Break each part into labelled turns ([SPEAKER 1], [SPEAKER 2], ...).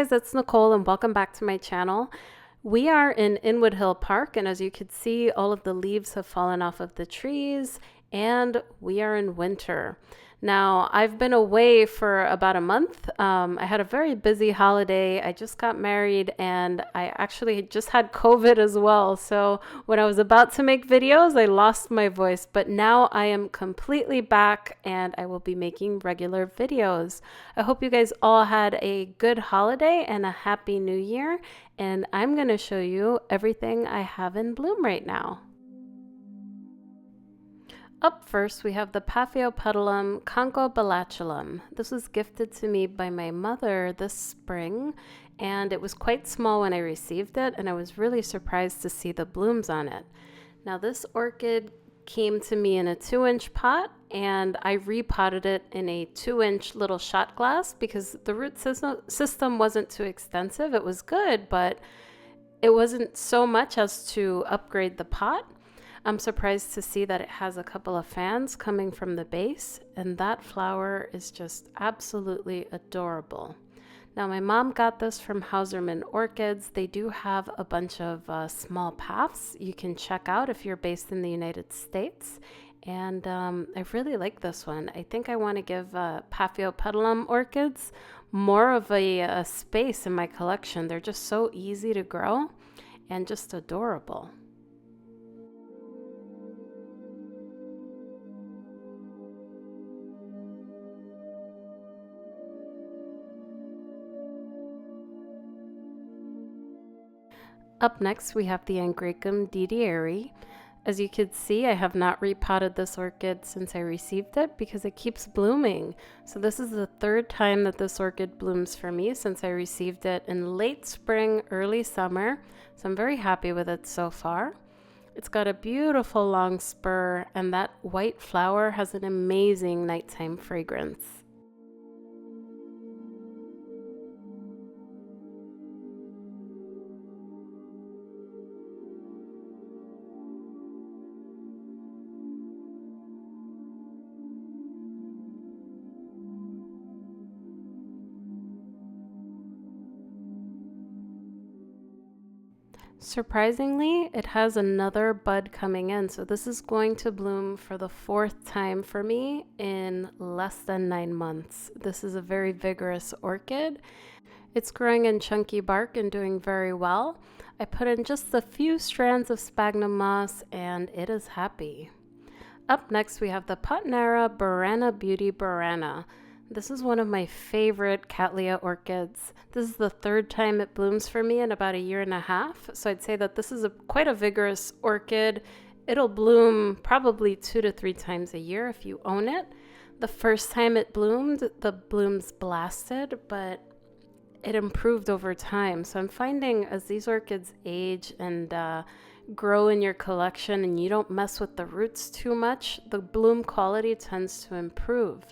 [SPEAKER 1] guys, it's Nicole and welcome back to my channel. We are in Inwood Hill Park, and as you can see, all of the leaves have fallen off of the trees and we are in winter. Now, I've been away for about a month. I had a very busy holiday. I just got married and I actually just had COVID as well. So when I was about to make videos, I lost my voice, but now I am completely back and I will be making regular videos. I hope you guys all had a good holiday and a happy new year. And I'm going to show you everything I have in bloom right now. Up first, we have the Paph Conco-Ballatulum. This was gifted to me by my mother this spring, and it was quite small when I received it, and I was really surprised to see the blooms on it. Now, this orchid came to me in a 2-inch pot, and I repotted it in a 2-inch little shot glass because the root system wasn't too extensive. It was good, but it wasn't so much as to upgrade the pot. I'm surprised to see that it has a couple of fans coming from the base, and that flower is just absolutely adorable. Now, my mom got this from Hauserman Orchids. They do have a bunch of small paths you can check out if you're based in the United States, and I really like this one. I think I want to give Paph orchids more of a space in my collection. They're just so easy to grow and just adorable. Up next, we have the Angrecum Didieri. As you can see, I have not repotted this orchid since I received it because it keeps blooming. So this is the 3rd time that this orchid blooms for me since I received it in late spring, early summer. So I'm very happy with it so far. It's got a beautiful long spur, and that white flower has an amazing nighttime fragrance. Surprisingly, it has another bud coming in, so this is going to bloom for the 4th time for me in less than 9 months. This is a very vigorous orchid. It's growing in chunky bark and doing very well. I put in just a few strands of sphagnum moss and it is happy. Up next, we have the Vaughnara Burana Beauty Burana. This is one of my favorite cattleya orchids. This is the 3rd time it blooms for me in about a 1.5 years. So I'd say that this is quite a vigorous orchid. It'll bloom probably 2 to 3 times a year if you own it. The first time it bloomed, the blooms blasted, but it improved over time. So I'm finding as these orchids age and grow in your collection and you don't mess with the roots too much, the bloom quality tends to improve.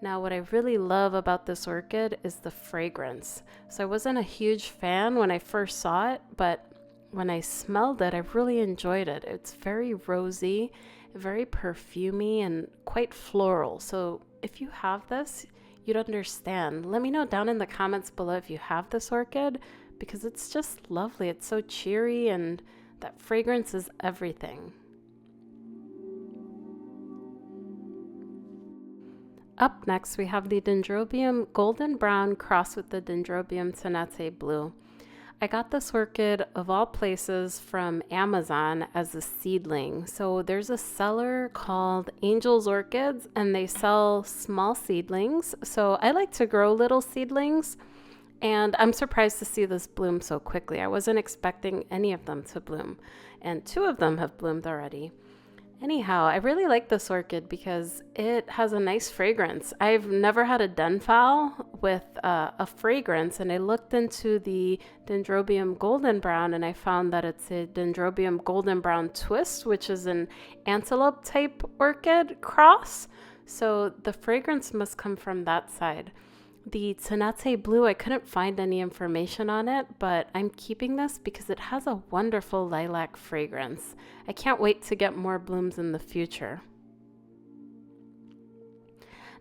[SPEAKER 1] Now, what I really love about this orchid is the fragrance. So I wasn't a huge fan when I first saw it, but when I smelled it, I really enjoyed it. It's very rosy, very perfumey, and quite floral. So if you have this, you'd understand. Let me know down in the comments below if you have this orchid, because it's just lovely. It's so cheery, and that fragrance is everything. Up next, we have the Dendrobium Golden Brown crossed with the Dendrobium Tenate Blue. I got this orchid of all places from Amazon as a seedling. So there's a seller called Angel's Orchids and they sell small seedlings. So I like to grow little seedlings, and I'm surprised to see this bloom so quickly. I wasn't expecting any of them to bloom, and 2 of them have bloomed already. Anyhow, I really like this orchid because it has a nice fragrance. I've never had a Denphal with a fragrance, and I looked into the Dendrobium Golden Brown and I found that it's a Dendrobium Golden Brown twist, which is an antelope type orchid cross. So the fragrance must come from that side. The Tenate Blue, I couldn't find any information on it, but I'm keeping this because it has a wonderful lilac fragrance. I can't wait to get more blooms in the future.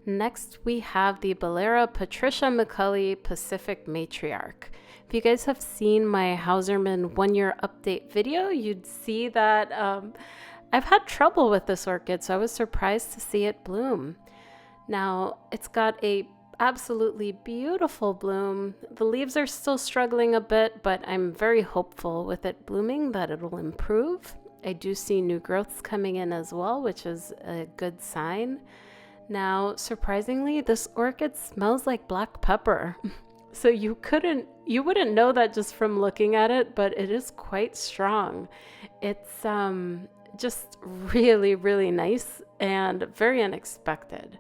[SPEAKER 1] Next, we have the Bllra Patricia McCully Pacific Matriarch. If you guys have seen my Hauserman 1-year update video, you'd see that I've had trouble with this orchid, so I was surprised to see it bloom. Now, it's got a absolutely beautiful bloom. The leaves are still struggling a bit, but I'm very hopeful with it blooming that it'll improve. I do see new growths coming in as well, which is a good sign. Now, surprisingly, this orchid smells like black pepper. So you wouldn't know that just from looking at it, but it is quite strong. It's just really, really nice and very unexpected.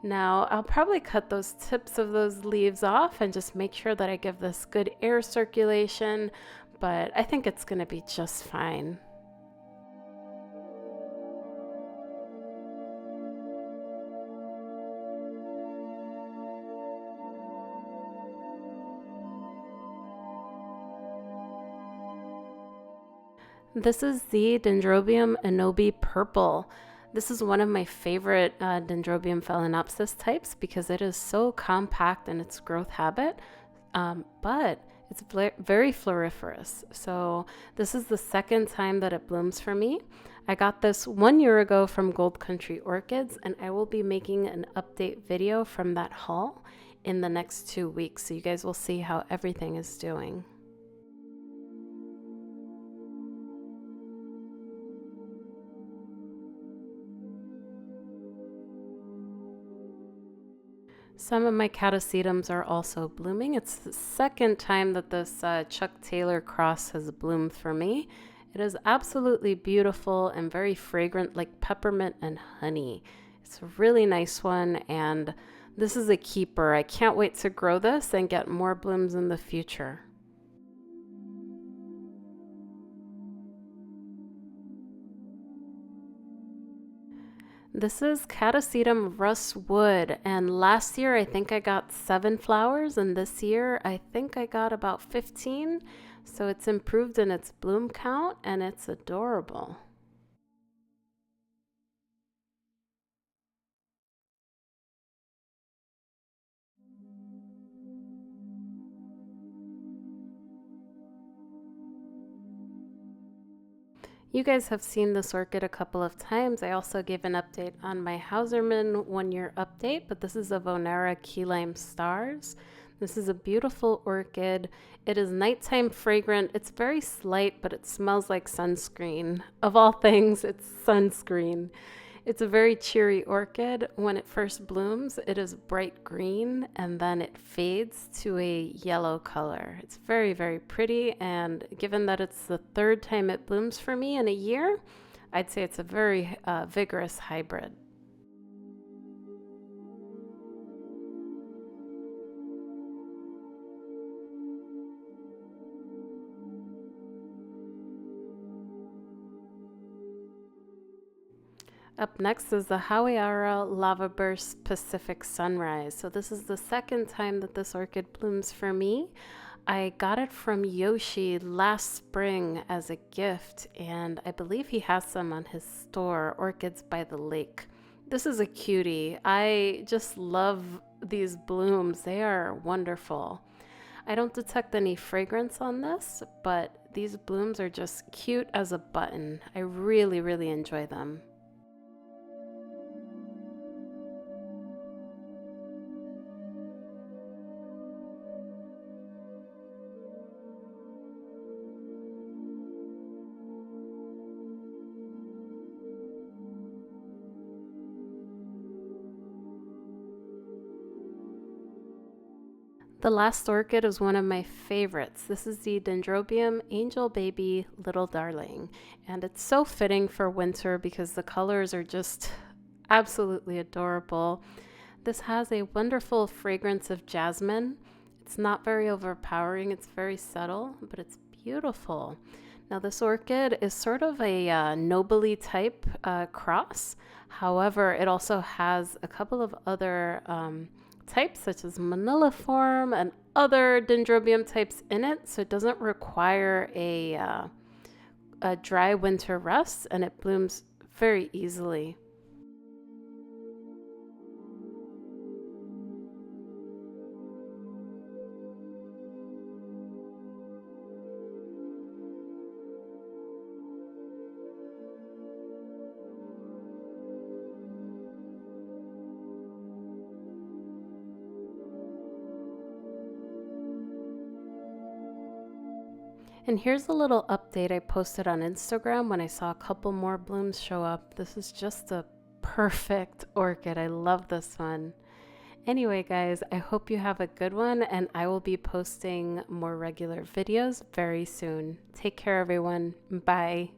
[SPEAKER 1] Now, I'll probably cut those tips of those leaves off and just make sure that I give this good air circulation, but I think it's going to be just fine. This is the Dendrobium Enobi Purple. This is one of my favorite Dendrobium phalaenopsis types because it is so compact in its growth habit, but it's very floriferous. So this is the second time that it blooms for me. I got this 1 year ago from Gold Country Orchids, and I will be making an update video from that haul in the next 2 weeks. So you guys will see how everything is doing. Some of my Catasetums are also blooming. It's the second time that this Chuck Taylor cross has bloomed for me. It is absolutely beautiful and very fragrant, like peppermint and honey. It's a really nice one, and this is a keeper. I can't wait to grow this and get more blooms in the future. This is Catasetum Rustwood, and last year I think I got 7 flowers, and this year I think I got about 15, so it's improved in its bloom count, and it's adorable. You guys have seen this orchid a couple of times. I also gave an update on my Hauserman 1-year update, but this is a Vaughnara Key Lime Stars. This is a beautiful orchid. It is nighttime fragrant. It's very slight, but it smells like sunscreen. Of all things, it's sunscreen. It's a very cheery orchid. When it first blooms, it is bright green and then it fades to a yellow color. It's very, very pretty, and given that it's the 3rd time it blooms for me in a year, I'd say it's a very vigorous hybrid. Up next is the Howeara Lava Burst Pacific Sunrise. So this is the 2nd time that this orchid blooms for me. I got it from Yoshi last spring as a gift, and I believe he has some on his store, Orchids by the Lake. This is a cutie. I just love these blooms. They are wonderful. I don't detect any fragrance on this, but these blooms are just cute as a button. I really, really enjoy them. The last orchid is one of my favorites. This is the Dendrobium Angel Baby Little Darling, and it's so fitting for winter because the colors are just absolutely adorable. This has a wonderful fragrance of jasmine. It's not very overpowering, it's very subtle, but it's beautiful. Now this orchid is sort of a nobly type cross. However, it also has a couple of other types such as maniliform and other dendrobium types in it, so it doesn't require a dry winter rest, and it blooms very easily. And here's a little update I posted on Instagram when I saw a couple more blooms show up. This is just a perfect orchid. I love this one. Anyway, guys, I hope you have a good one, and I will be posting more regular videos very soon. Take care, everyone. Bye.